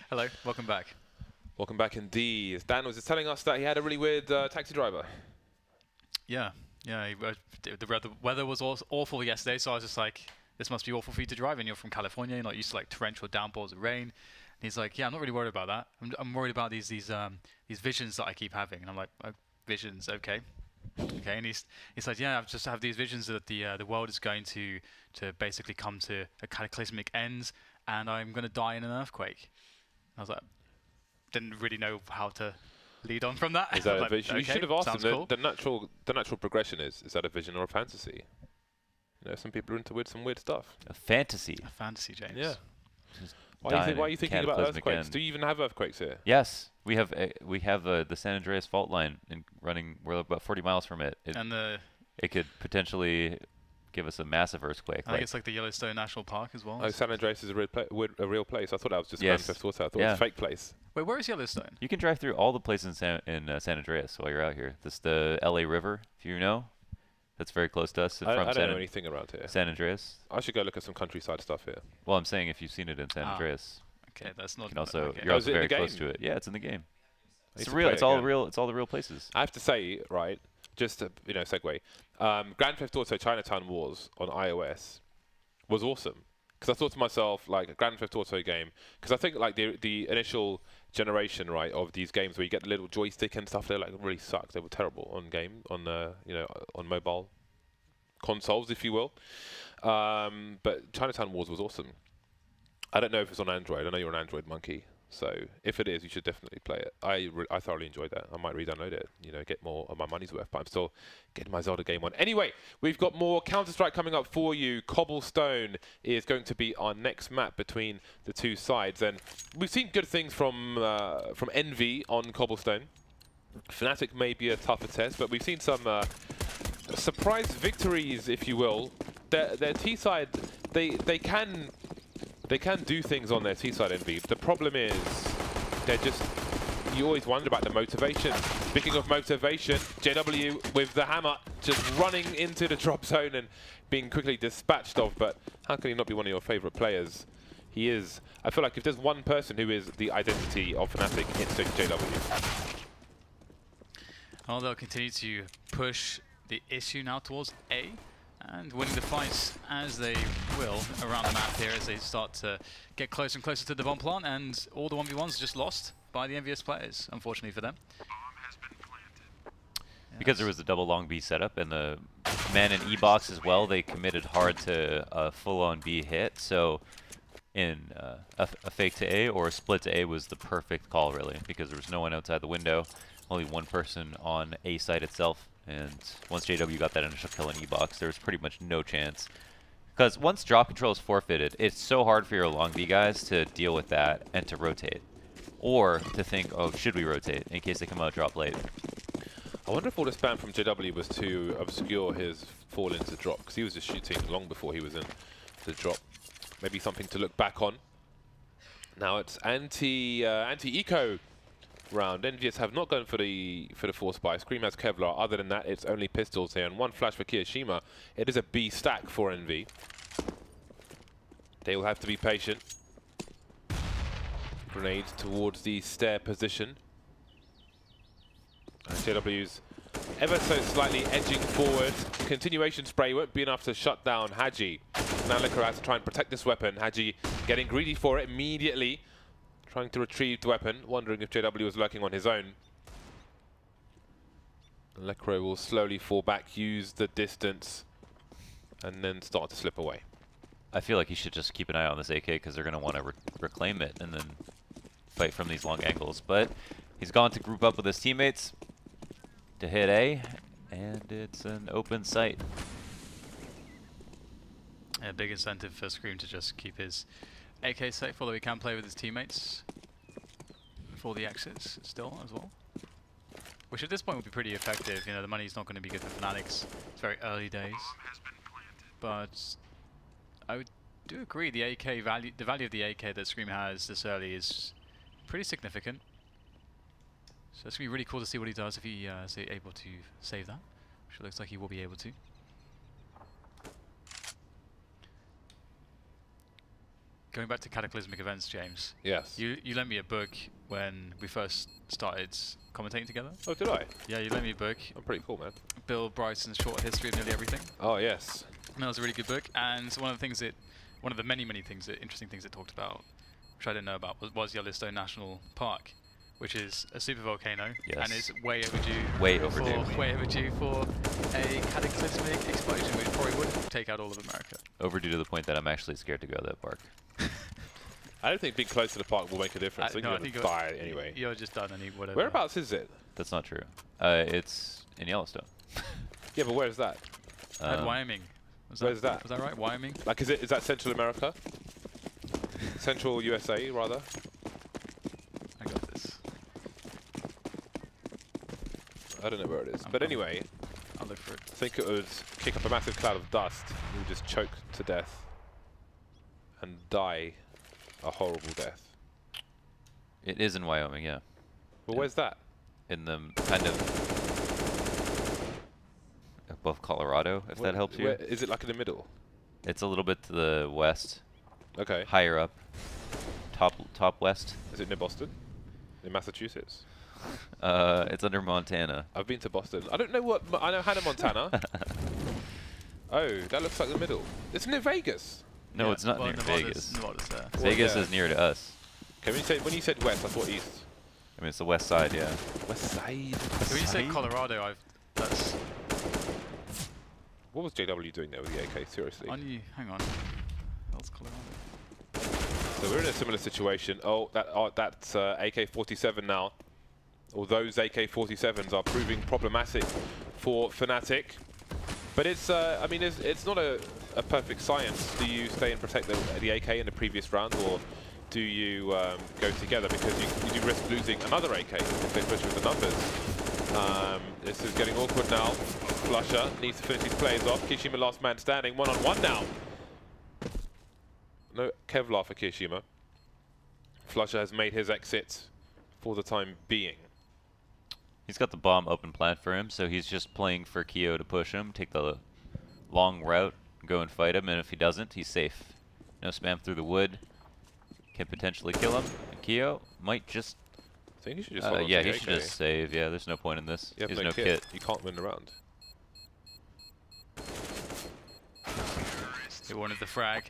Hello, welcome back. Welcome back indeed. Dan was just telling us that he had a really weird taxi driver. Yeah, the weather was awful yesterday, so I was just like, this must be awful for you to drive, and you're from California, you're not used to like torrential downpours of rain. And he's like, yeah, I'm not really worried about that. I'm worried about these visions that I keep having, and I'm like, oh, visions, okay. Okay, and he's like, yeah, I've just have these visions that the world is going to basically come to a cataclysmic end, and I'm going to die in an earthquake. I was like, didn't really know how to lead on from that. Is that a like, vision? okay, You should have asked him. cool. The natural progression is that a vision or a fantasy? You know, some people are into some weird stuff. A fantasy. A fantasy, James. Yeah. Why are you thinking about earthquakes? End. Do you even have earthquakes here? Yes, we have the San Andreas fault line running. We're about 40 miles from it. It could potentially give us a massive earthquake. I think it's like the Yellowstone National Park as well. Oh, San Andreas is a real place. I thought that was just yes. Grand Theft Auto. I thought it was a fake place. Wait, where is Yellowstone? You can drive through all the places in San Andreas while you're out here. This is the LA River, if you know. That's very close to us. I don't know anything around here. San Andreas. I should go look at some countryside stuff here. Well, I'm saying if you've seen it in San Andreas. Okay, that's not. You can also, okay. you're also very close to it. Yeah, it's in the game. It's real. It's all the real places. I have to say, right, just to, segue. Grand Theft Auto Chinatown Wars on iOS was awesome because I thought to myself, like, a Grand Theft Auto game, because I think like the initial generation, right, of these games where you get the little joystick and stuff, they like really sucked. They were terrible on mobile consoles, if you will. But Chinatown Wars was awesome. I don't know if it's on Android. I know you're an Android monkey. So if it is, you should definitely play it. I thoroughly enjoyed that. I might re-download it, get more of my money's worth. But I'm still getting my Zelda game on. Anyway, we've got more Counter-Strike coming up for you. Cobblestone is going to be our next map between the two sides. And we've seen good things from Envy on Cobblestone. Fnatic may be a tougher test, but we've seen some surprise victories, if you will. Their T-side, they can do things on their T-side, Envy. The problem is, you always wonder about the motivation. Speaking of motivation, JW with the hammer just running into the drop zone and being quickly dispatched of, but how can he not be one of your favorite players? He is. I feel like if there's one person who is the identity of Fnatic, it's JW. Well, they'll continue to push the issue now towards A. And winning the fights as they will around the map here as they start to get closer and closer to the bomb plant, and all the 1v1s just lost by the Envyus players, unfortunately for them. Because there was a double long B setup and the man in E-box as well, they committed hard to a full-on B hit, so in a fake to A or a split to A was the perfect call really, because there was no one outside the window, only one person on A site itself. And once JW got that initial kill in E-box, there was pretty much no chance. Because once drop control is forfeited, it's so hard for your long B guys to deal with that and to rotate. Or to think, oh, should we rotate in case they come out drop late. I wonder if all the spam from JW was to obscure his fall into drop, because he was just shooting long before he was in the drop. Maybe something to look back on. Now it's anti-eco round. Envyus have not gone for the force buy. Scream has Kevlar. Other than that, it's only pistols here, and one flash for Kiyoshima. It is a B stack for Envy. They will have to be patient. Grenade towards the stair position. And JW's ever so slightly edging forward. Continuation spray won't be enough to shut down Haji. Now Liquor has to try and protect this weapon. Haji getting greedy for it immediately. Trying to retrieve the weapon, wondering if JW was lurking on his own. Lecro will slowly fall back, use the distance, and then start to slip away. I feel like he should just keep an eye on this AK because they're going to want to reclaim it and then fight from these long angles. But he's gone to group up with his teammates to hit A, and it's an open site. A big incentive for Scream to just keep his AK safe, although he can play with his teammates for the exits still as well. Which at this point would be pretty effective. The money's not going to be good for Fnatic. It's very early days. But I do agree the value of the AK that Scream has this early is pretty significant. So it's going to be really cool to see what he does if he is able to save that. Which it looks like he will be able to. going back to cataclysmic events, James. Yes. You lent me a book when we first started commentating together. Oh, did I? Yeah, you lent me a book. I'm pretty cool, man. Bill Bryson's Short History of Nearly Everything. Oh, yes. And that was a really good book. And one of the many things interesting things it talked about, which I didn't know about, was Yellowstone National Park, which is a super volcano, and is way overdue. Way overdue. Way overdue for a cataclysmic explosion, which probably would take out all of America. Overdue to the point that I'm actually scared to go to that park. I don't think being close to the park will make a difference. I think you'll die anyway. You're just done and whatever. Whereabouts is it? That's not true. It's in Yellowstone. Yeah, but where is that? Wyoming. Where's that? Was that right? Wyoming? Like, is that Central America? Central USA, rather? I got this. I don't know where it is. But anyway, I'll look for it. I think it would kick up a massive cloud of dust. You would just choke to death and die a horrible death. It is in Wyoming, yeah. Well, where's that? In the kind of above Colorado, if that helps you. Where, is it like in the middle? It's a little bit to the west. Okay. Higher up. Top west. Is it near Boston? In Massachusetts? It's under Montana. I've been to Boston. I don't know what... I know Hannah, Montana. Oh, that looks like the middle. It's near Vegas. No, Yeah, it's not near Nevada's Vegas. there. Vegas yeah. is near to us. Okay, when you said west, I thought east. I mean, it's the west side, yeah. West side. So when you say Colorado, that's What was JW doing there with the AK? Seriously. hang on. Hell's Colorado. So we're in a similar situation. Oh, that's AK-47 now. Or those AK-47s are proving problematic for Fnatic. But it's, I mean, it's not a perfect science. Do you stay and protect the AK in the previous round, or do you go together? Because you do risk losing another AK if they push with the numbers. This is getting awkward now. Flusher needs to finish his plays off. Kishima last man standing, one-on-one now. No Kevlar for Kishima. Flusher has made his exit for the time being. He's got the bomb open plant for him, so he's just playing for Keo to push him, take the long route, go and fight him, and if he doesn't, he's safe. No spam through the wood. Can potentially kill him. And Keo might just... I think he should just hold on yeah, to the he should AK. just save. Yeah, there's no point in this. You have There's no no kit. kit. You can't win the round. He wanted the frag.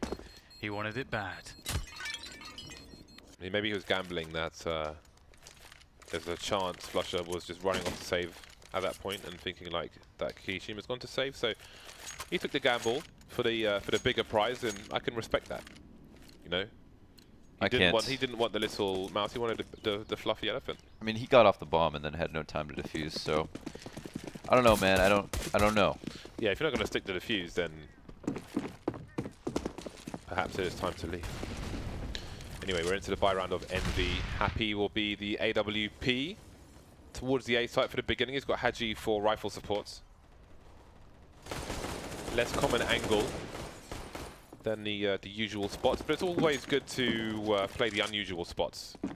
He wanted it bad. Maybe he was gambling that there's a chance Flusher was just running off to save at that point and thinking like that Kishima's gone to save. So he took the gamble for the bigger prize, and I can respect that. You know, he didn't want the little mouse. He wanted the fluffy elephant. I mean, he got off the bomb and then had no time to defuse. So I don't know, man. I don't know. Yeah, if you're not going to stick to the fuse, then perhaps it is time to leave. Anyway, we're into the buy round of Envy. Happy will be the AWP towards the A site for the beginning. He's got Haji for rifle supports. Less common angle than the usual spots, but it's always good to play the unusual spots. I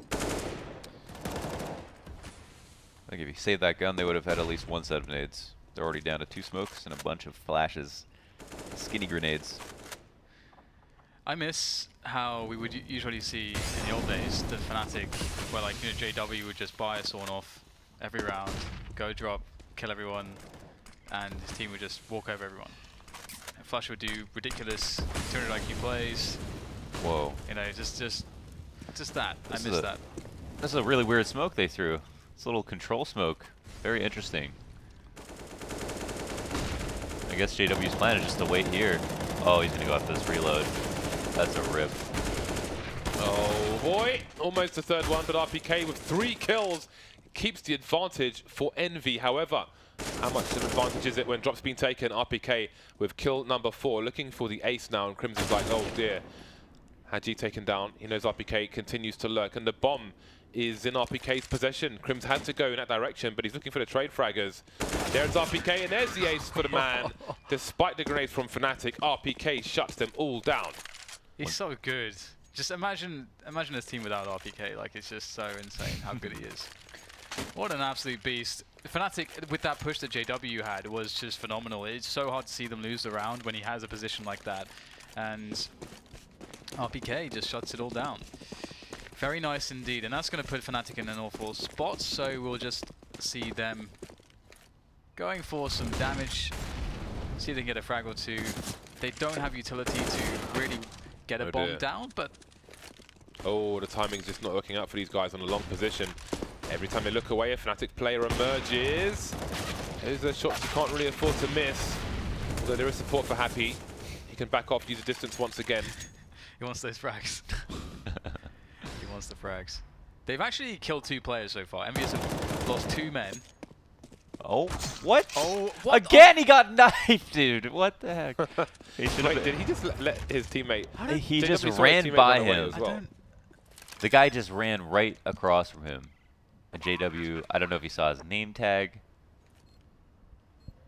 think if he saved that gun, they would have had at least one set of nades. They're already down to 2 smokes and a bunch of flashes. Skinny grenades. I miss how we would usually see in the old days the Fnatic, where like JW would just buy a Sawn off every round, go drop, kill everyone, and his team would just walk over everyone. And Flush would do ridiculous 200 IQ plays. Whoa. You know, just that. I miss that. This is a really weird smoke they threw. It's a little control smoke. Very interesting. I guess JW's plan is just to wait here. Oh, he's gonna go after this reload. That's a rip. Oh boy, almost the third one, but RPK with 3 kills keeps the advantage for Envy. However, how much of an advantage is it when drop's been taken? RPK with kill number 4, looking for the ace now, and Crimson's like, oh dear. Haji taken down. He knows RPK continues to lurk, and the bomb is in RPK's possession. Crims had to go in that direction, but he's looking for the trade fraggers. There's RPK, and there's the ace for the man. Despite the grenades from Fnatic, RPK shuts them all down. He's so good. Just imagine this team without RPK. Like, it's just so insane how good he is. What an absolute beast. Fnatic, with that push that JW had, was just phenomenal. It's so hard to see them lose the round when he has a position like that. And RPK just shuts it all down. Very nice indeed, and that's going to put Fnatic in an awful spot, so we'll just see them going for some damage, see if they can get a frag or two. They don't have utility to really get a bomb down, but... Oh, the timing's just not working out for these guys on a long position. Every time they look away, a Fnatic player emerges. Those are shots you can't really afford to miss. Although there is support for Happy. He can back off, use a distance once again. He wants those frags. He wants the frags. They've actually killed 2 players so far. Envyus have lost 2 men. Oh, what? Oh, what? Again, he got knifed, dude. What the heck? He Wait, did he just let his teammate... He just JW ran by him. As well. The guy just ran right across from him. And JW, I don't know if he saw his name tag.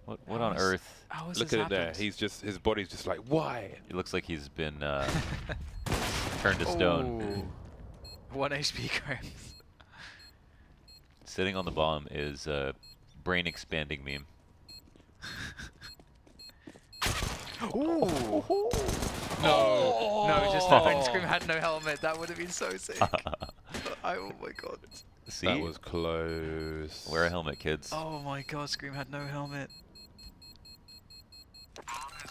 What on earth? Look at it there. He's just, his body's just like, why? It looks like he's been turned to stone. Ooh. 1 HP Grims. Sitting on the bomb is a brain-expanding meme. Ooh. No, just when Scream had no helmet, that would have been so sick. Oh my god. See? That was close. Wear a helmet, kids. Oh my god, Scream had no helmet.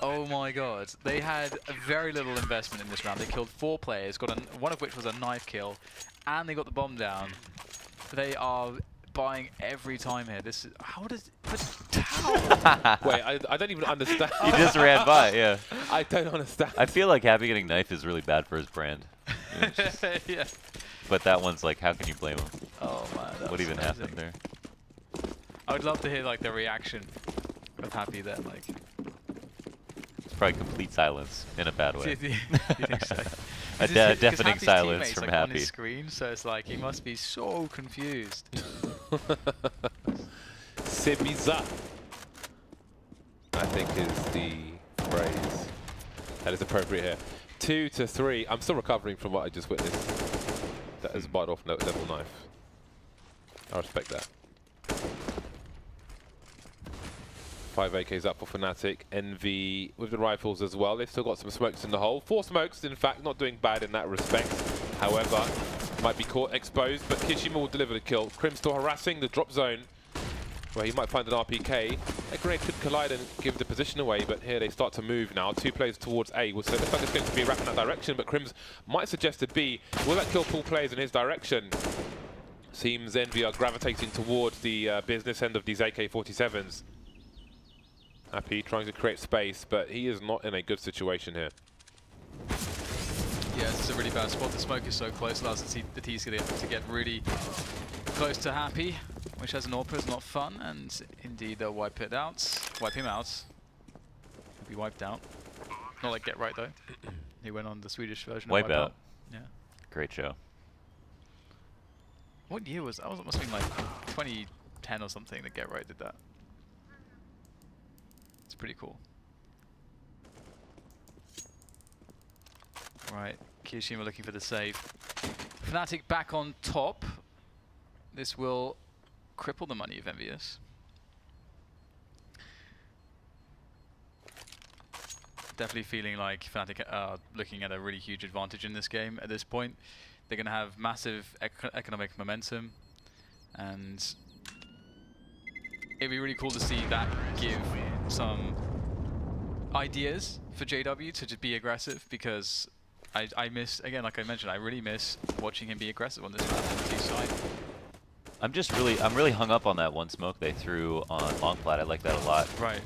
Oh my god. They had very little investment in this round. They killed 4 players, got one of which was a knife kill, and they got the bomb down. They are buying every time here. This is... How does... How? Wait, I don't even understand. He just ran by, yeah. I don't understand. I feel like Happy getting knifed is really bad for his brand. Yeah. But that one's like, how can you blame him? Oh man. What even happened there? I would love to hear like the reaction of Happy then, like... It's probably complete silence in a bad way. Do you think so? A deafening silence from like, Happy. On his screen, so it's like he must be so confused. C'est bizarre, I think is the phrase that is appropriate here. 2 to 3. I'm still recovering from what I just witnessed. That is a bite off level knife. I respect that. 5 AKs up for Fnatic. Envy with the rifles as well. They've still got some smokes in the hole. 4 smokes, in fact, not doing bad in that respect. However, might be caught exposed, but Kishima will deliver the kill. Krim still harassing the drop zone, where he might find an RPK. A grenade could collide and give the position away, but here they start to move now. 2 players towards A. So it looks like it's going to be a wrap in that direction, but Krims might suggest a B. Will that kill pull players in his direction? Seems Envy are gravitating towards the business end of these AK-47s. Happy trying to create space, but he is not in a good situation here. Yeah, this is a really bad spot. The smoke is so close, allows the TC to get really close to Happy, which has an AWP is not fun, and indeed they'll wipe him out. He'll be wiped out. Not like Get Right though. He went on the Swedish version of Wipeout. Yeah. Great show. What year was that? It must have been like 2010 or something that Get Right did that. It's pretty cool. Right, Kirishima looking for the save. Fnatic back on top. This will cripple the money of Envyus. Definitely feeling like Fnatic are looking at a really huge advantage in this game at this point. They're going to have massive economic momentum, and it'd be really cool to see that give some ideas for JW to just be aggressive, because I miss, again, like I mentioned, I really miss watching him be aggressive on this map on the T side. I'm really hung up on that one smoke they threw on long plat. I like that a lot. Right.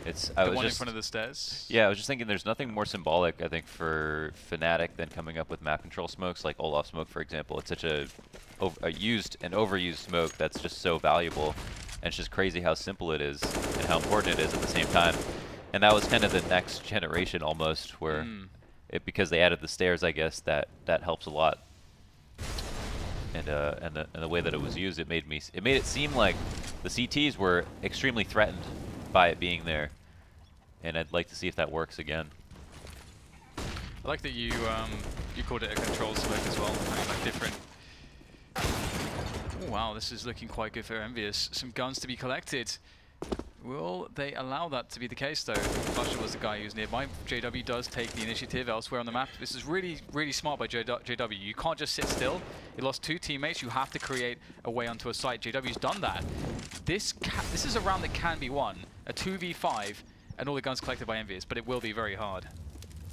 It's the one in front of the stairs. Yeah, I was just thinking there's nothing more symbolic, I think, for Fnatic than coming up with map control smokes, like Olaf smoke, for example. It's such a used and overused smoke that's just so valuable, and it's just crazy how simple it is and how important it is at the same time. And that was kind of the next generation almost, where because they added the stairs, I guess that helps a lot. And the way that it was used, it made it seem like the CTs were extremely threatened by it being there, and I'd like to see if that works again. I like that you called it a control smoke as well, having like different. Oh, wow, this is looking quite good for Envyus. Some guns to be collected. Will they allow that to be the case, though? Flusher was the guy who's nearby. JW does take the initiative elsewhere on the map. This is really, really smart by JW. You can't just sit still. He lost 2 teammates. You have to create a way onto a site. JW's done that. This is a round that can be won. A 2v5, and all the guns collected by Envyus, but it will be very hard.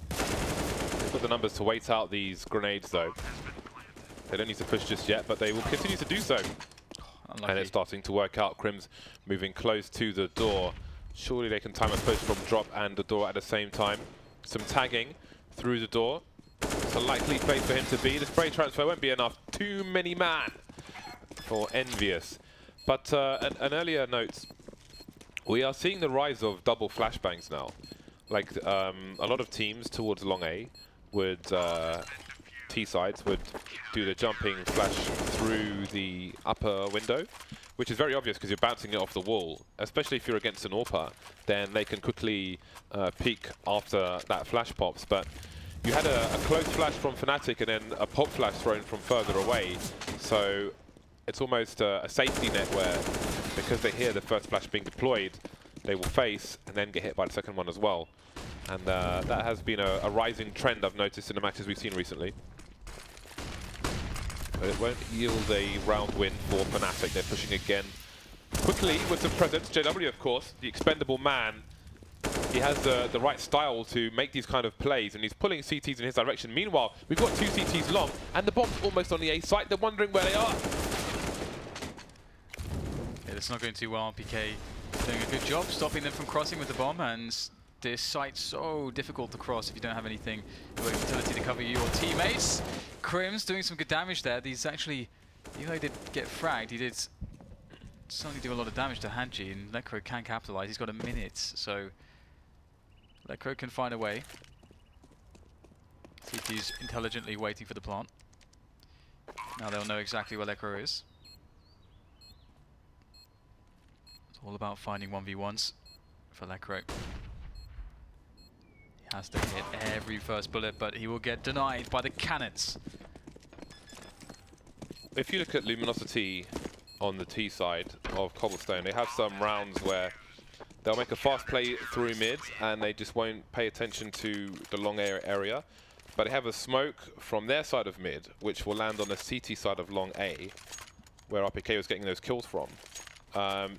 They've got the numbers to wait out these grenades, though. They don't need to push just yet, but they will continue to do so. Unlucky. And it's starting to work out. Crim's moving close to the door. Surely they can time a push from drop and the door at the same time. Some tagging through the door. It's a likely place for him to be. The spray transfer won't be enough. Too many man for Envyus. But an earlier note, we are seeing the rise of double flashbangs now. Like a lot of teams towards long A would T-sides would do the jumping flash through the upper window, which is very obvious because you're bouncing it off the wall. Especially if you're against an AWPer, then they can quickly peek after that flash pops. But you had a close flash from Fnatic and then a pop flash thrown from further away. So it's almost a safety net where, because they hear the first flash being deployed, they will face and then get hit by the second one as well. And that has been a rising trend I've noticed in the matches we've seen recently. But it won't yield a round win for Fnatic. They're pushing again quickly with some presence. JW, of course, the expendable man. He has the right style to make these kind of plays, and he's pulling CTs in his direction. Meanwhile, we've got 2 CTs long, and the bomb's almost on the A site. They're wondering where they are. Yeah, it's not going too well. PK doing a good job stopping them from crossing with the bomb, and this site's so difficult to cross if you don't have anything, no utility to cover you or teammates. Crim's doing some good damage there. These actually, even though he did get fragged, he did certainly do a lot of damage to Hanji, and Lekro can capitalize. He's got a minute, so Lekro can find a way. CT's intelligently waiting for the plant. Now they'll know exactly where Lekro is. It's all about finding 1v1s for Lekro. He has to hit every first bullet, but he will get denied by the cannons. If you look at Luminosity on the T side of Cobblestone, they have some rounds where they'll make a fast play through mid and they just won't pay attention to the long area. But they have a smoke from their side of mid, which will land on the CT side of long A, where RPK was getting those kills from,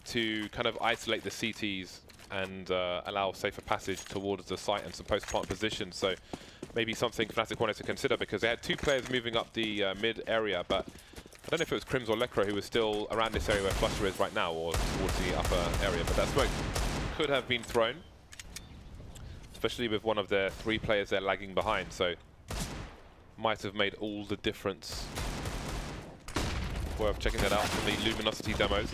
to kind of isolate the CTs and allow safer passage towards the site and some post-plant positions. So maybe something Fnatic wanted to consider, because they had 2 players moving up the mid area, but I don't know if it was Crims or Lekro who was still around this area where Flusher is right now, or towards the upper area, but that smoke could have been thrown, especially with one of their 3 players there lagging behind, so might have made all the difference. Worth checking that out from the Luminosity demos.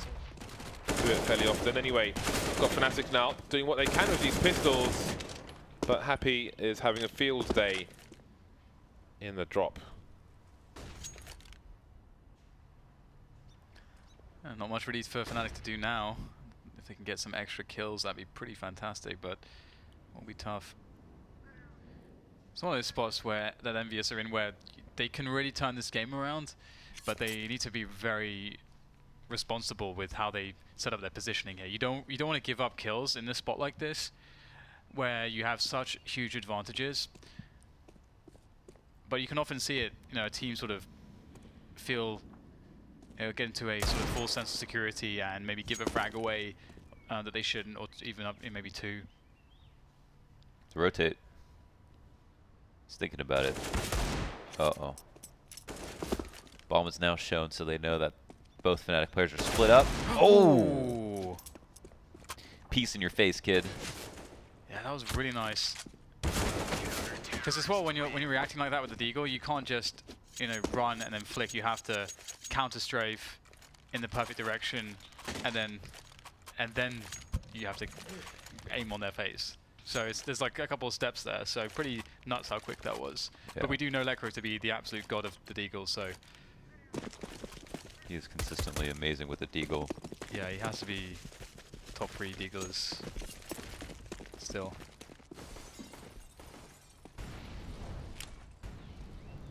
Do it fairly often. Anyway, got Fnatic now doing what they can with these pistols, but Happy is having a field day in the drop. Not much really for Fnatic to do now. If they can get some extra kills, that'd be pretty fantastic, but it will be tough. It's one of those spots where that Envyus are in where they can really turn this game around, but they need to be very responsible with how they set up their positioning here. You don't want to give up kills in a spot like this, where you have such huge advantages. But you can often see it, a team sort of feel, get into a sort of full sense of security and maybe give a frag away that they shouldn't, or even up in maybe 2. Rotate. He's thinking about it. Uh-oh. Bomb is now shown, so they know that both Fnatic players are split up. Oh! Peace in your face, kid. Yeah, that was really nice. Because as well, when you're reacting like that with the Deagle, you can't just run and then flick. You have to counter strafe in the perfect direction, and then you have to aim on their face. So there's like a couple of steps there. So pretty nuts how quick that was. Yeah. But we do know Lekro to be the absolute god of the Deagle, so he is consistently amazing with the Deagle. Yeah, he has to be top 3 Deaglers still.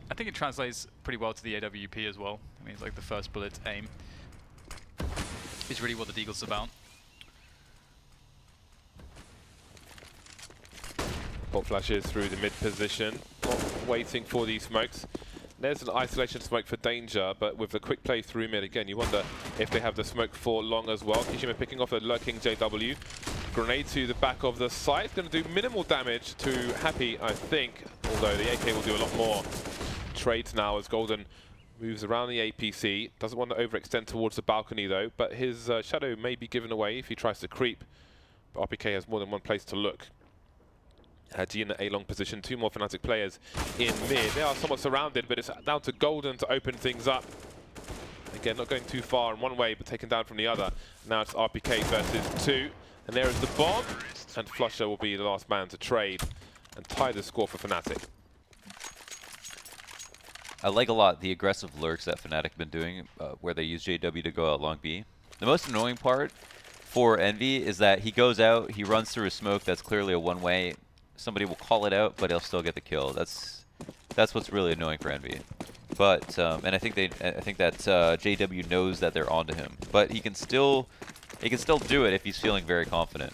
I think it translates pretty well to the AWP as well. I mean, it's like the first bullet aim is really what the Deagle's about. Pop flashes through the mid position, not waiting for these smokes. There's an isolation smoke for danger, but with the quick play through mid again, you wonder if they have the smoke for long as well. Kishima picking off a lurking JW. Grenade to the back of the site. Going to do minimal damage to Happy, I think, although the AK will do a lot more. Trades now as Golden moves around the APC. Doesn't want to overextend towards the balcony though, but his shadow may be given away if he tries to creep. But RPK has more than one place to look. Haji in the A-long position, 2 more Fnatic players in mid. They are somewhat surrounded, but it's down to Golden to open things up. Again, not going too far in one way, but taken down from the other. Now it's RPK versus 2. And there is the bomb. And Flusher will be the last man to trade and tie the score for Fnatic. I like a lot the aggressive lurks that Fnatic have been doing, where they use JW to go out long B. The most annoying part for Envy is that he goes out, he runs through a smoke that's clearly a one-way. Somebody will call it out, but he'll still get the kill. That's what's really annoying for Envy. But and I think that JW knows that they're onto him, but he can still do it if he's feeling very confident.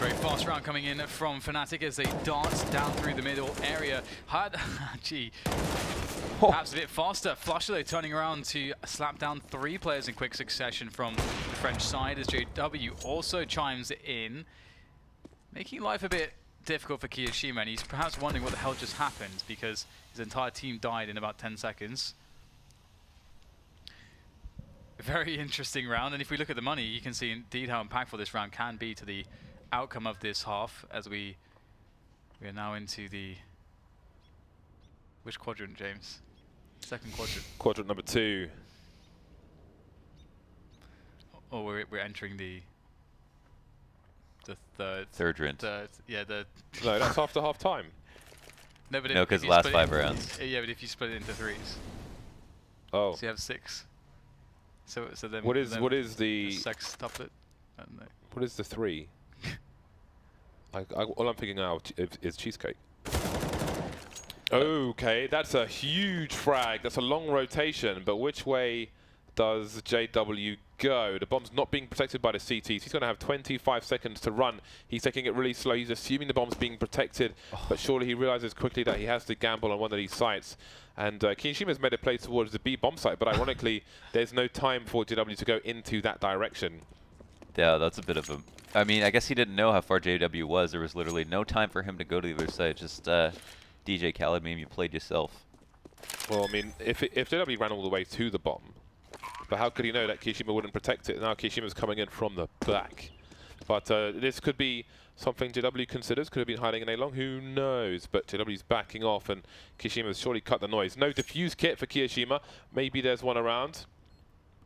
Very fast round coming in from Fnatic as they dance down through the middle area. Gee, perhaps a bit faster. Flusher though turning around to slap down 3 players in quick succession from the French side as JW also chimes in, making life a bit difficult for Kiyashima, and he's perhaps wondering what the hell just happened because his entire team died in about 10 seconds. A very interesting round, and if we look at the money, you can see indeed how impactful this round can be to the outcome of this half as we are now into the which quadrant, James? Second quadrant. Quadrant number 2. Oh, we're entering the third round. Yeah, No, that's after half time. No, but no, because last 5 rounds. Yeah, but if you split it into 3s. Oh. So you have 6. So then what is the sextuplet? I don't know. What is the 3? All I'm thinking now is cheesecake. Okay, that's a huge frag. That's a long rotation, but which way does JW go? The bomb's not being protected by the CTs. He's going to have 25 seconds to run. He's taking it really slow. He's assuming the bomb's being protected, but surely he realizes quickly that he has to gamble on one of these sites. And Kinshima's made a play towards the B bomb site, but ironically, there's no time for JW to go into that direction. Yeah, that's a bit of a... I mean, I guess he didn't know how far JW was. There was literally no time for him to go to the other side. Just DJ Khaled, maybe you played yourself. Well, I mean, if JW ran all the way to the bomb, but how could he know that Kishima wouldn't protect it? Now Kishima's coming in from the back. But this could be something JW considers. Could have been hiding in A-long, who knows? But JW's backing off, and Kishima's surely cut the noise. No diffuse kit for Kiyashima. Maybe there's one around.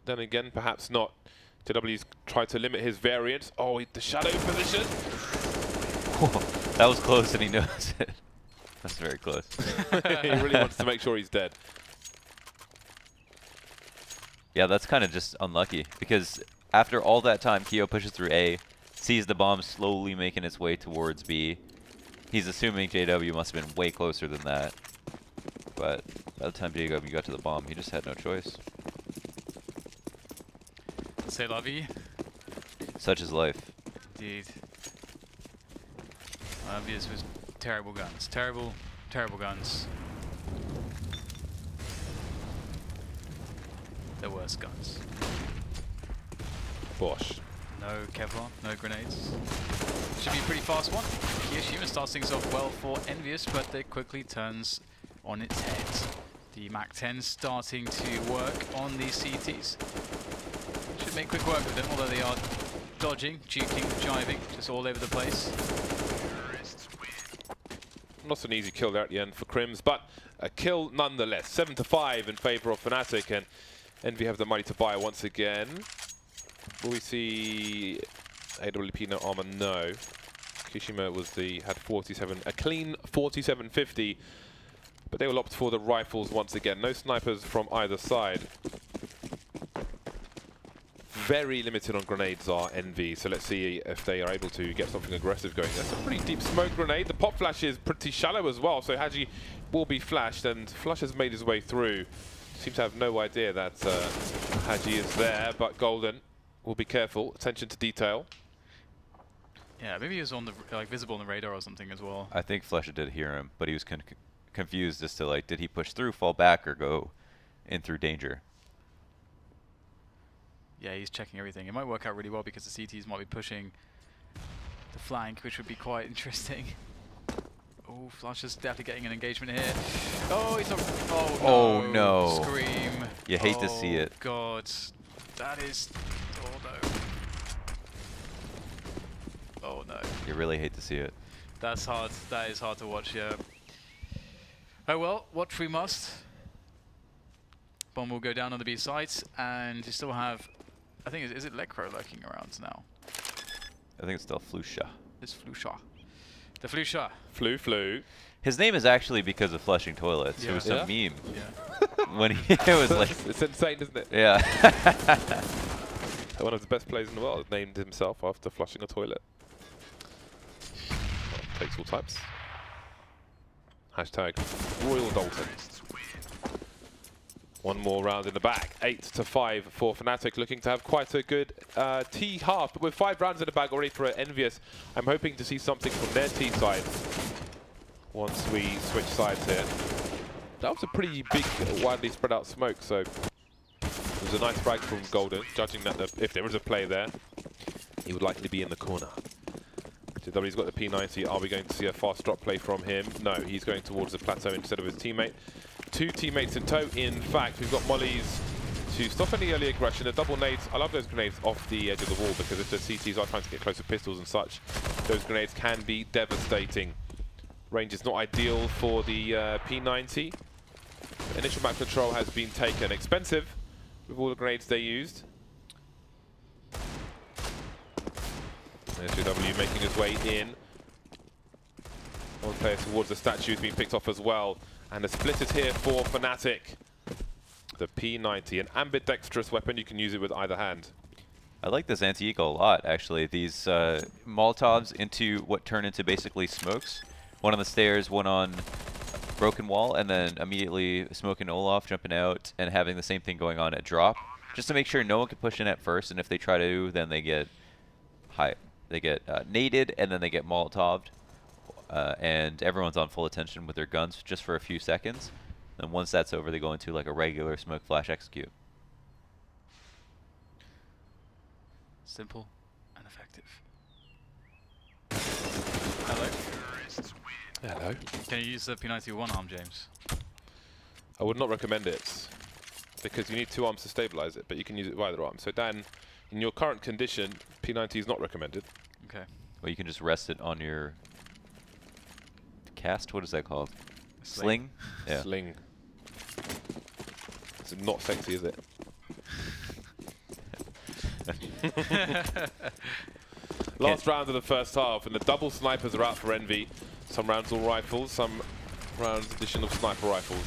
Then again, perhaps not. JW's tried to limit his variance. Oh, the shadow position. That was close, and he knows it. That's very close. He really wants to make sure he's dead. Yeah, that's kind of just unlucky, because after all that time, Kyo pushes through A, sees the bomb slowly making its way towards B. He's assuming JW must have been way closer than that. But by the time JW got to the bomb, he just had no choice. C'est la vie. Such is life. Indeed. Envyus with terrible guns. Terrible guns. The worst guns. Bosh. No Kevlar, no grenades. Should be a pretty fast one. Kiyashima starts things off well for Envyus, but it quickly turns on its head. The MAC-10 starting to work on these CTs. Should make quick work with them, although they are dodging, juking, jiving, just all over the place. Not an easy kill there at the end for Crims, but a kill nonetheless. 7-5 in favor of Fnatic, and Envy have the money to buy once again. Will we see AWP no armor? No. Kishima had 47, a clean 47-50, but they will opt for the rifles once again. No snipers from either side. Very limited on grenades are Envy, so let's see if they are able to get something aggressive going. That's a pretty deep smoke grenade. The pop flash is pretty shallow as well, so Haji will be flashed, and Flush has made his way through. Seems to have no idea that Haji is there, but Golden will be careful. Attention to detail. Yeah, maybe he was on the like visible on the radar or something as well. I think Flusha did hear him, but he was confused as to like, did he push through, fall back, or go in through danger? Yeah, he's checking everything. It might work out really well because the CTs might be pushing the flank, which would be quite interesting. Oh, Flush is definitely getting an engagement here. Oh, he's not. Oh no! Oh no! Scream! You hate to see it. God, that is. Oh no! Oh no! You really hate to see it. That's hard. That is hard to watch. Yeah. Oh well, watch we must. Bomb will go down on the B site, and you still have. I think is it Lekro lurking around now? I think it's still Flusha. It's Flusha. The Flusha. Flu. His name is actually because of flushing toilets. Yeah. It was some meme. Yeah. When he it was like. It's insane, isn't it? Yeah. One of the best players in the world named himself after flushing a toilet. Well, takes all types. Hashtag Royal Dalton. One more round in the bag. 8-5 for Fnatic, looking to have quite a good T half. But with 5 rounds in the bag already for Envyus, I'm hoping to see something from their T side once we switch sides here. That was a pretty big, widely spread out smoke, so it was a nice frag from Golden, judging that if there is a play there, he would likely be in the corner. JW's got the P90. Are we going to see a fast drop play from him? No, he's going towards the plateau instead of his teammate. 2 teammates in tow. In fact, we've got mollies to stop any early aggression. The double nades, I love those grenades off the edge of the wall, because if the CTs are trying to get close with pistols and such, those grenades can be devastating. Range is not ideal for the P90. Initial map control has been taken. Expensive with all the grenades they used. There's JW making his way in. One player towards the statue has been picked off as well. And the split is here for Fnatic. The P90, an ambidextrous weapon. You can use it with either hand. I like this anti-eco a lot, actually. These Molotovs into what turn into basically smokes. One on the stairs, one on broken wall, and then immediately Smoke and Olaf jumping out and having the same thing going on at drop, just to make sure no one can push in at first. And if they try to, then they get naded, and then they get Molotoved. And everyone's on full attention with their guns just for a few seconds. And once that's over, they go into like a regular smoke flash execute. Simple and effective. Hello. Hello. Can you use the P90 with one arm, James? I would not recommend it, because you need 2 arms to stabilize it, but you can use it with either arm. So Dan, in your current condition, P90 is not recommended. Okay. Well, you can just rest it on your cast. What is that called? Sling? Yeah. Sling. It's not sexy, is it? Last round of the first half, and the double snipers are out for Envy. Some rounds all rifles, some rounds additional sniper rifles.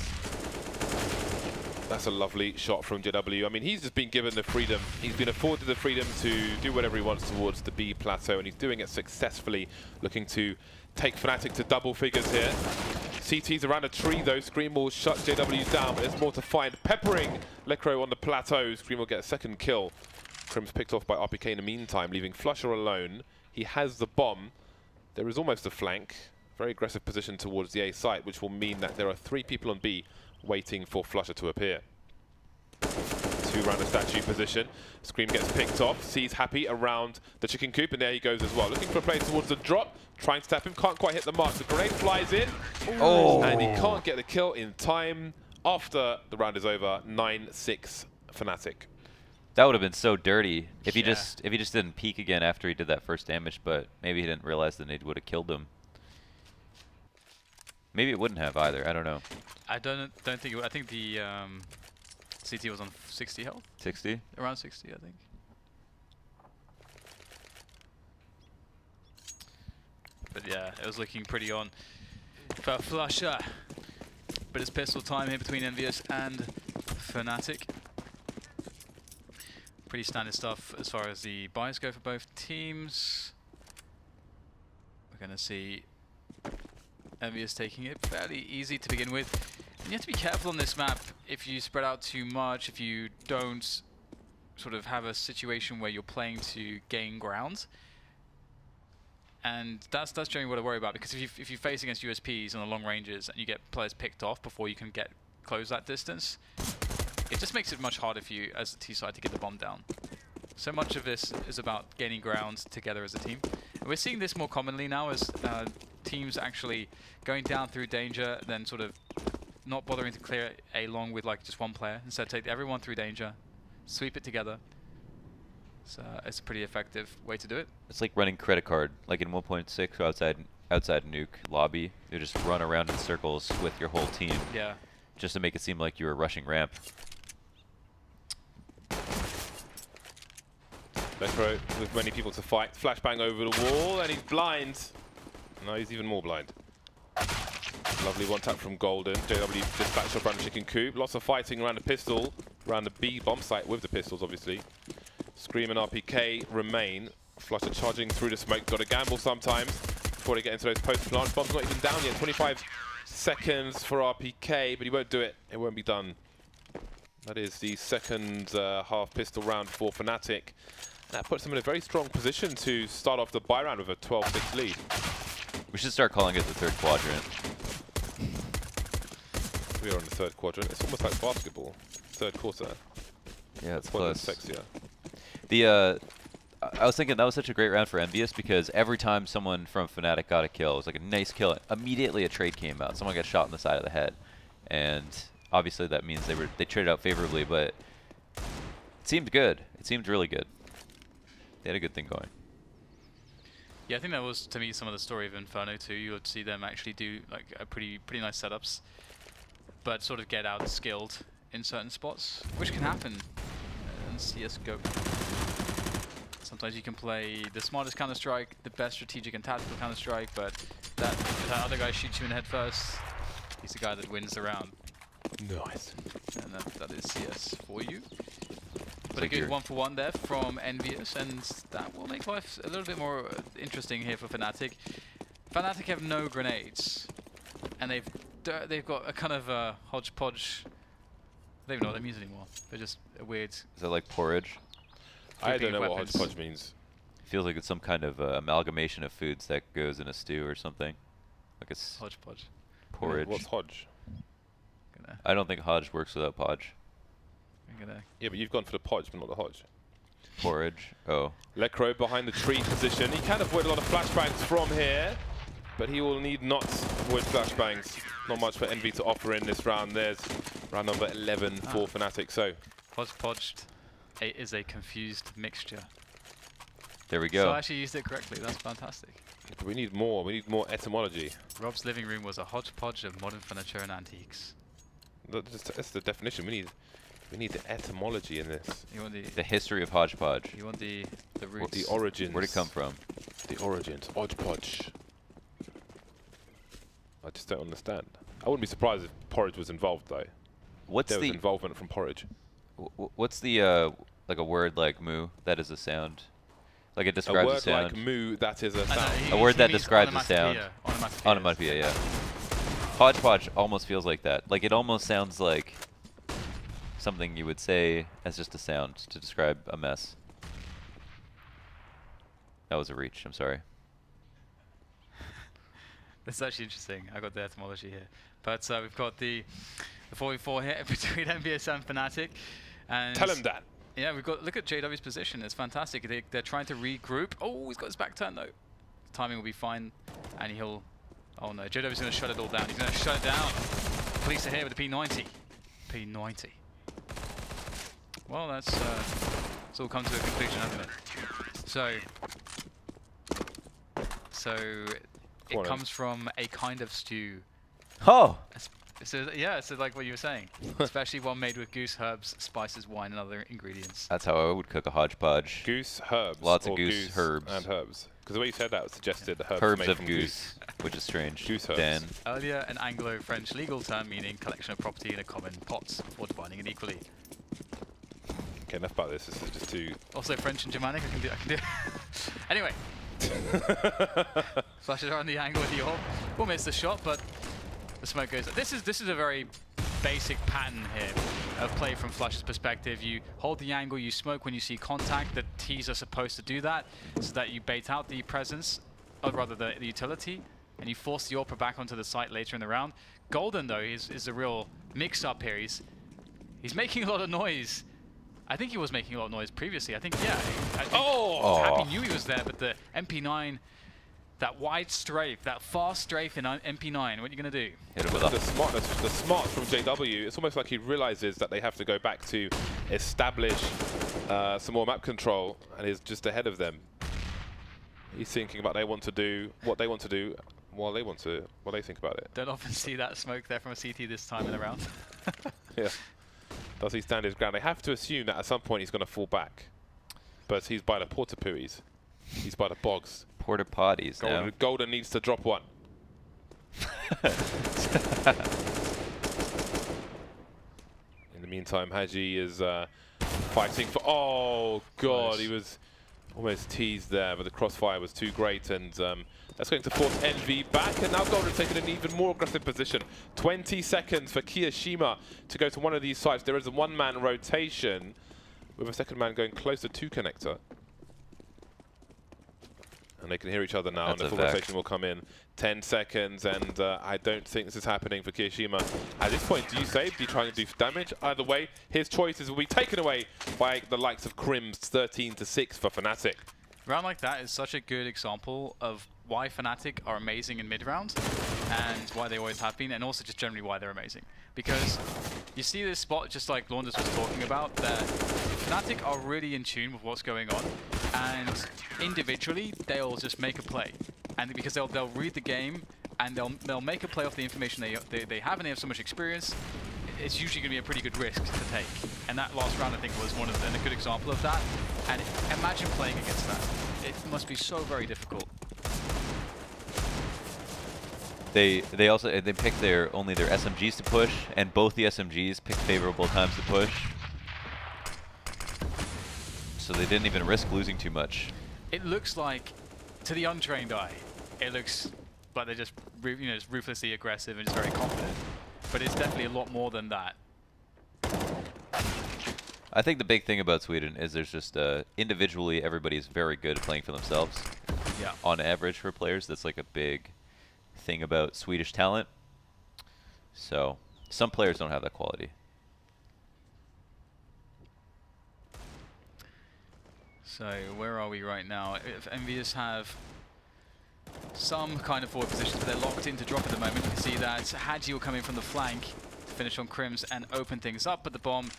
That's a lovely shot from JW. I mean, he's just been given the freedom. He's been afforded the freedom to do whatever he wants towards the B plateau, and he's doing it successfully, looking to take Fnatic to double figures here. CT's around a tree though. Scream will shut JW down, but there's more to find. Peppering Lekro on the plateau. Scream will get a second kill. Crim's picked off by RPK in the meantime, leaving Flusha alone. He has the bomb. There is almost a flank. Very aggressive position towards the A site, which will mean that there are 3 people on B waiting for Flusha to appear. 2 around the statue position. Scream gets picked off. C's happy around the chicken coop, and there he goes as well. Looking for a play towards the drop. Trying to tap him. Can't quite hit the mark. The grenade flies in. Oh. And he can't get the kill in time after the round is over. 9-6 Fnatic. That would have been so dirty if he just didn't peek again after he did that first damage, but maybe he didn't realize the nade would have killed him. Maybe it wouldn't have either. I don't know. I don't think it would. I think the CT was on 60 health. 60? Around 60, I think. But yeah, it was looking pretty on for Flusha. But it's pistol time here between Envyus and Fnatic. Pretty standard stuff as far as the buys go for both teams. We're going to see Envyus taking it fairly easy to begin with. And you have to be careful on this map if you spread out too much, if you don't sort of have a situation where you're playing to gain ground. And that's generally what I worry about, because if you face against USPs on the long ranges and you get players picked off before you can close that distance, it just makes it much harder for you as the T side to get the bomb down. So much of this is about gaining ground together as a team. And we're seeing this more commonly now as teams actually going down through danger, then sort of not bothering to clear A long with like just one player. Instead, take everyone through danger, sweep it together. So it's a pretty effective way to do it. It's like running credit card, like in 1.6 outside nuke lobby. You just run around in circles with your whole team. Yeah. Just to make it seem like you were rushing ramp. Lecro with many people to fight. Flashbang over the wall, and he's blind. No, he's even more blind. Lovely one tap from Golden. JW dispatched around the chicken coop. Lots of fighting around the pistol, around the B bomb site with the pistols, obviously. Scream and RPK remain. Flutter charging through the smoke. Got to gamble sometimes before they get into those post-plant. Bomb's not even down yet. 25 seconds for RPK, but he won't do it. It won't be done. That is the second half pistol round for Fnatic. That puts them in a very strong position to start off the bye round with a 12-6 lead. We should start calling it the third quadrant. We are in the third quadrant. It's almost like basketball. Third quarter. Yeah, it's Quadrant close. sexier. I was thinking that was such a great round for Envyus because every time someone from Fnatic got a kill, it was like a nice kill. Immediately a trade came out. Someone got shot in the side of the head. And obviously that means they traded out favorably, but it seemed good. It seemed really good. They had a good thing going. Yeah, I think that was, to me, some of the story of Inferno too. You would see them actually do like a pretty nice setups, but sort of get out skilled in certain spots, which can happen in CS:GO. Sometimes you can play the smartest Counter-Strike, the best strategic and tactical Counter-Strike, but if that other guy shoots you in the head first, he's the guy that wins the round. Nice. And that is CS for you. But like a good 1-for-1 there from Envyus, and that will make life a little bit more interesting here for Fnatic. Fnatic have no grenades, and they've got a kind of a hodgepodge. They don't even know what that means anymore. They're just a weird. Is that like porridge? I don't know what weapons. hodgepodge means. Feels like it's some kind of amalgamation of foods that goes in a stew or something. Like it's Hodgepodge. porridge. What's hodge? I don't think hodge works without podge. Yeah, but you've gone for the podge, but not the hodge. Porridge. Oh. Lecro behind the tree position. He can avoid a lot of flashbangs from here, but he will need not avoid flashbangs. Not much for Envy to offer in this round. There's round number 11 for Fnatic. So Hodgepodged is a confused mixture. There we go. So I actually used it correctly. That's fantastic. but we need more. We need more etymology. Rob's living room was a hodgepodge of modern furniture and antiques. That's the definition. We need the etymology in this. You want The history of hodgepodge. you want the What roots. the origins. Where'd it come from? The origins. Hodgepodge. I just don't understand. I wouldn't be surprised if porridge was involved, though. What's There was the involvement from porridge. what's the like a word like moo that is a sound? Like it describes A word a sound. like moo, that is a I know, sound. he- A word he that means describes a sound. onomatopoeia. Onomatopoeia, yeah. Hodgepodge almost feels like that. Like it almost sounds like something you would say as just a sound to describe a mess. That was a reach, I'm sorry. This is actually interesting. I got the etymology here. But we've got the 4v4 here between Envyus and Fnatic. And Tell him that. yeah, we've got, look at JW's position. It's fantastic. They're trying to regroup. Oh, he's got his back turn though. Timing will be fine. And he'll, oh no, JW's going to shut it all down. He's going to shut it down. Police are here with the P90. P90. Well, it's all come to a conclusion, hasn't it? So it comes from a kind of stew. Oh! So yeah, so like what you were saying, especially one made with goose, herbs, spices, wine, and other ingredients. That's how I would cook a hodgepodge. Goose, herbs. Lots of or goose, herbs. And herbs. Because the way you said that suggested the herbs Herbs made of from goose, which is strange. Goose herbs. Dan. Earlier, an Anglo-French legal term meaning collection of property in a common pot, or dividing it equally. Okay, enough about this. This is just too... Also French and Germanic, I can do. Anyway. Flashes around the angle with the orb. We'll miss the shot, but the smoke goes. This is a very basic pattern here of play from Flash's perspective. You hold the angle, you smoke when you see contact. The T's are supposed to do that so that you bait out the presence or rather the utility, and you force the AWP back onto the site later in the round. Golden, though, is a real mix-up here. He's making a lot of noise. I think he was making a lot of noise previously. I think, yeah. I think Happy knew he was there, but the MP9, that wide strafe, that fast strafe in MP9, what are you going to do? Hit him with the smarts from JW. It's almost like he realizes that they have to go back to establish some more map control, and he's just ahead of them. He's thinking about what they want to do while they think about it. Don't often see that smoke there from a CT this time in the round. Yeah. Does he stand his ground? They have to assume that at some point he's going to fall back. But he's by the porta-pooies. He's by the bogs. Porta-potties now. Golden needs to drop one. In the meantime, Haji is fighting for... Oh, God. Nice. He was almost teased there, but the crossfire was too great. And that's going to force Envy back. And now Golden taking an even more aggressive position. 20 seconds for Kiyashima to go to one of these sites. There is a one-man rotation with a second man going closer to connector. And they can hear each other now, and the full rotation will come in. 10 seconds, and I don't think this is happening for Kiyashima. At this point, do you save? Do you try and do damage? Either way, his choices will be taken away by the likes of Crims, 13-6 for Fnatic. A round like that is such a good example of why Fnatic are amazing in mid-round, and why they always have been, and also just generally why they're amazing. Because you see this spot, just like Launders was talking about, that Fnatic are really in tune with what's going on, and individually they'll just make a play, and because they'll read the game and they'll make a play off the information they have, and they have so much experience. It's usually going to be a pretty good risk to take, and that last round I think was a good example of that. And imagine playing against that; it must be so very difficult. They picked only their SMGs to push, and both the SMGs picked favorable times to push. So they didn't even risk losing too much. It looks like, to the untrained eye, it looks like they're just just ruthlessly aggressive and just very confident. But it's definitely a lot more than that. I think the big thing about Sweden is there's just individually everybody's very good at playing for themselves. Yeah. On average for players, that's like a big thing about Swedish talent. So some players don't have that quality. So where are we right now? If Envyus have some kind of forward positions, but they're locked into drop at the moment. You can see that Haji will come in from the flank to finish on Crims and open things up, but the bomb,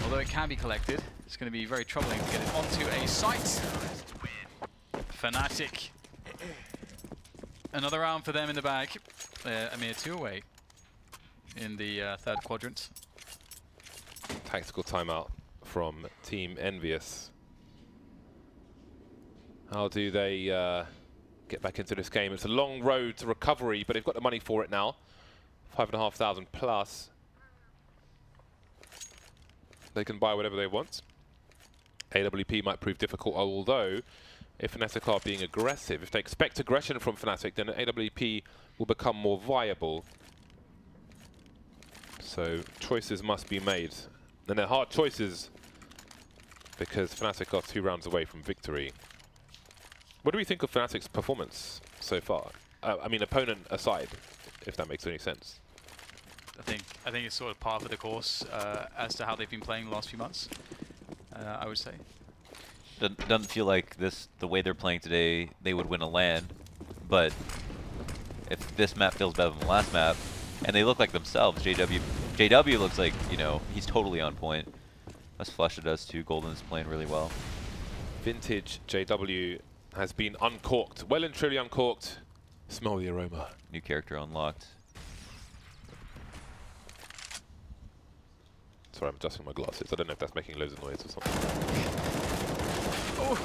although it can be collected, it's going to be very troubling to get it onto a site. Fnatic. Another round for them in the bag. A mere 2 away in the third quadrant. Tactical timeout from Team Envyus. How do they get back into this game? It's a long road to recovery, but they've got the money for it now. 5,500 plus. They can buy whatever they want. AWP might prove difficult, although if Fnatic are being aggressive, if they expect aggression from Fnatic, then AWP will become more viable. So choices must be made. And they're hard choices because Fnatic are 2 rounds away from victory. What do we think of Fnatic's performance so far? I mean, opponent aside, if that makes any sense. I think it's sort of par for the course as to how they've been playing the last few months, I would say. Doesn't feel like the way they're playing today, they would win a LAN. But if this map feels better than the last map, and they look like themselves, JW looks like, he's totally on point. As Flusha does too. Golden's playing really well. Vintage JW has been uncorked, well and truly uncorked. Smell the aroma. New character unlocked. Sorry, I'm adjusting my glasses. I don't know if that's making loads of noise or something.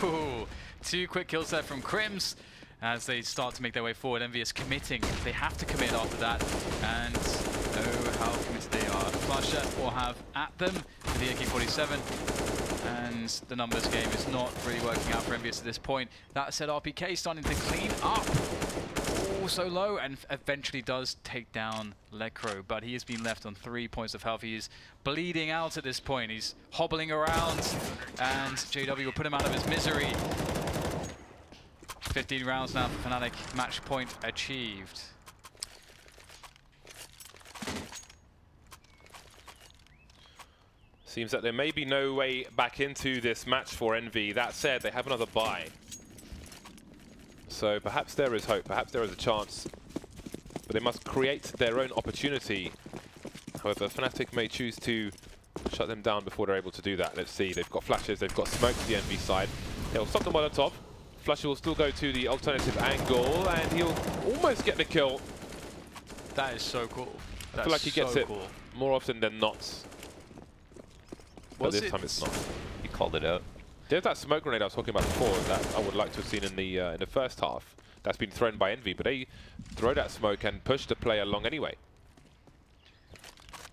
Ooh, 2 quick kills there from Crims as they start to make their way forward. Envyus committing. They have to commit after that. And oh, how committed they are. Flusha will have at them with the AK-47. And the numbers game is not really working out for Envyus at this point. That said, RPK starting to clean up. Oh, so low, and eventually does take down Lekro, but he has been left on 3 points of health. He is bleeding out at this point. He's hobbling around, and JW will put him out of his misery. 15 rounds now for Fnatic. Match point achieved. Seems that there may be no way back into this match for Envy. That said, they have another bye. So perhaps there is hope, perhaps there is a chance. But they must create their own opportunity. However, Fnatic may choose to shut them down before they're able to do that. Let's see, they've got flashes, they've got smoke to the Envy side. He'll stop them on the top. Flusher will still go to the alternative angle, and he'll almost get the kill. That is so cool. I feel like he gets it more often than not. But this time it's not. He called it out. There's that smoke grenade I was talking about before that I would like to have seen in the first half. That's been thrown by Envy, but they throw that smoke and push the play along anyway.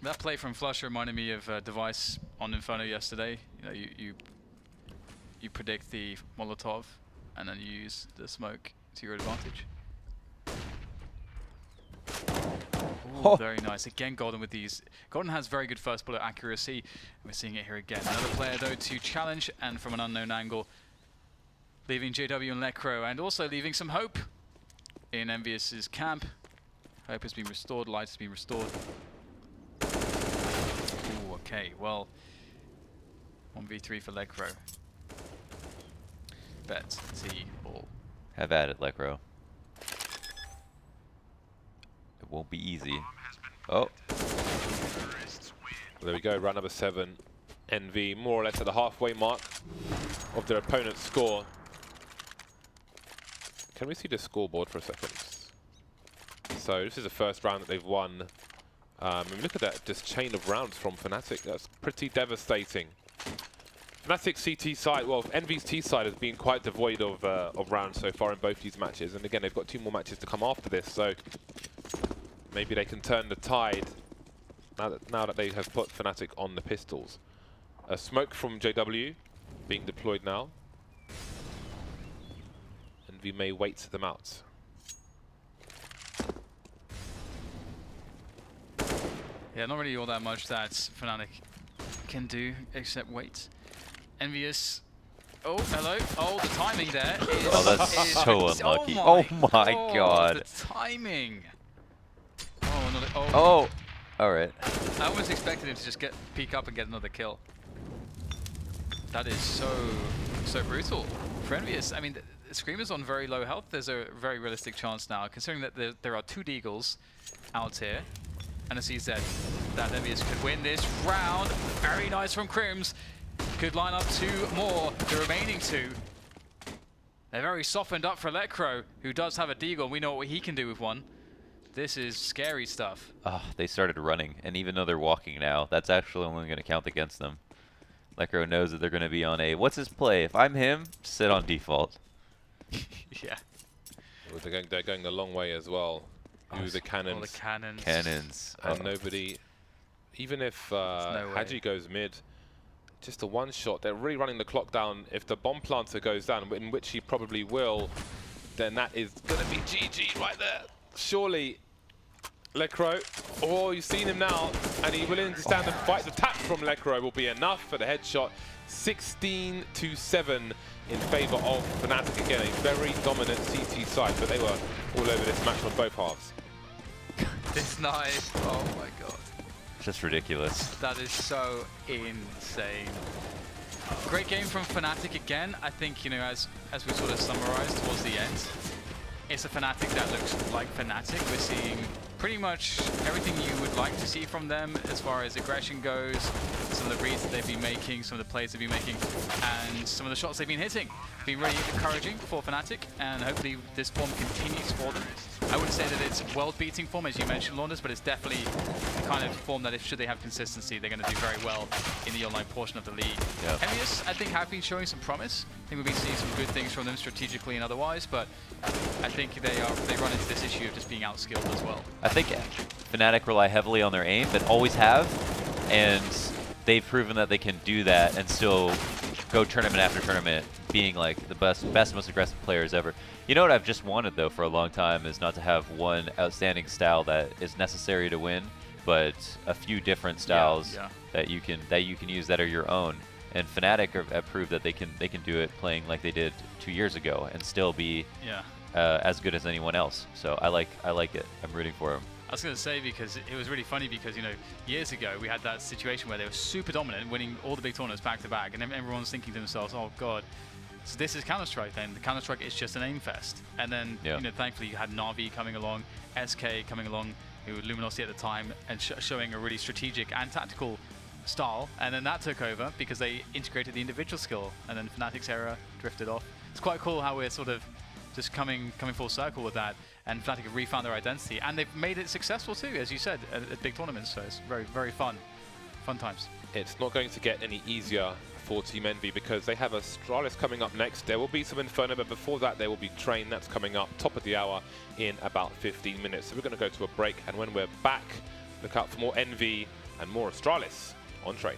That play from Flusher reminded me of Device on Inferno yesterday. You know, you predict the Molotov, and then you use the smoke to your advantage. Ooh, very nice. Again, Golden with these. Golden has very good first bullet accuracy. We're seeing it here again. Another player, though, to challenge, and from an unknown angle, leaving JW and Lekro, and also leaving some hope in Envyus's camp. Hope has been restored. Light has been restored. Ooh, okay. Well, 1v3 for Lekro. Bet T all. Have at it, Lekro. It won't be easy. Oh. There we go, round number 7. Envy more or less at the halfway mark of their opponent's score. Can we see the scoreboard for a second? So this is the first round that they've won. And look at that, this chain of rounds from Fnatic. That's pretty devastating. Fnatic's CT side, well, Envy's T side has been quite devoid of rounds so far in both these matches. And again, they've got 2 more matches to come after this, so maybe they can turn the tide now that they have put Fnatic on the pistols. A smoke from JW being deployed now. Envy may wait them out. Yeah, not really all that much that Fnatic can do except wait. Envyus. Oh, hello. Oh, the timing there is... Oh, that's so unlucky. Oh my god. The timing. Oh, another... Oh. Oh. Alright. I almost expected him to just peek up and get another kill. That is so brutal. For Envyus, I mean, the Screamer's on very low health. There's a very realistic chance now, considering that there are 2 Deagles out here. And a CZ that Envyus could win this round. Very nice from Crims. Could line up 2 more, the remaining 2. They're very softened up for Lekro, who does have a Deagle. We know what he can do with one. This is scary stuff. They started running, and even though they're walking now, that's actually only going to count against them. Lekro knows that they're going to be on a, what's his play? If I'm him, sit on default. Yeah. Well, they're going a long way as well. Ooh, the cannons. All the cannons. Cannons. And nobody, even if no Haji goes mid, just a one shot, they're really running the clock down. If the bomb planter goes down, in which he probably will, then that is going to be GG right there. Surely, Lekro, oh, you've seen him now, and he's willing to stand and fight. The tap from Lekro will be enough for the headshot. 16-7 in favor of Fnatic. Again, a very dominant CT side, but they were all over this match on both halves. This knife, oh my god. Just ridiculous. That is so insane. Great game from Fnatic again. I think, you know, as we sort of summarized towards the end, it's a Fnatic that looks like Fnatic. We're seeing pretty much everything you would like to see from them as far as aggression goes, some of the reads that they've been making, some of the plays they've been making, and some of the shots they've been hitting. Been really encouraging for Fnatic, and hopefully this form continues for them. I wouldn't say that it's world-beating form, as you mentioned, Launders, but it's definitely the kind of form that should they have consistency, they're going to do very well in the online portion of the league. Yep. Envyus, I think, have been showing some promise. I think we've been seeing some good things from them strategically and otherwise, but I think they run into this issue of just being outskilled as well. I think Fnatic rely heavily on their aim, but always have, and they've proven that they can do that and still go tournament after tournament, being like the best, most aggressive players ever. You know what I've just wanted though for a long time is not to have one outstanding style that is necessary to win, but a few different styles that you can use that are your own. And Fnatic have proved that they can do it playing like they did 2 years ago and still be as good as anyone else. So I like it. I'm rooting for them. I was going to say, because it was really funny because, you know, years ago we had that situation where they were super dominant, winning all the big tournaments back to back, and then everyone's thinking to themselves, oh god, so this is Counter-Strike then. The Counter-Strike is just an aim fest. And then, you know, thankfully you had Na'Vi coming along, SK coming along, who were Luminosity at the time, and showing a really strategic and tactical style, and then that took over because they integrated the individual skill, and then Fnatic's era drifted off. It's quite cool how we're sort of just coming full circle with that, and Fnatic have refound their identity, and they've made it successful too, as you said, at big tournaments. So it's very, very fun times. It's not going to get any easier for Team Envy because they have Astralis coming up next. There will be some Inferno, but before that there will be Train. That's coming up top of the hour in about 15 minutes. So we're going to go to a break, and when we're back, look out for more Envy and more Astralis on Train.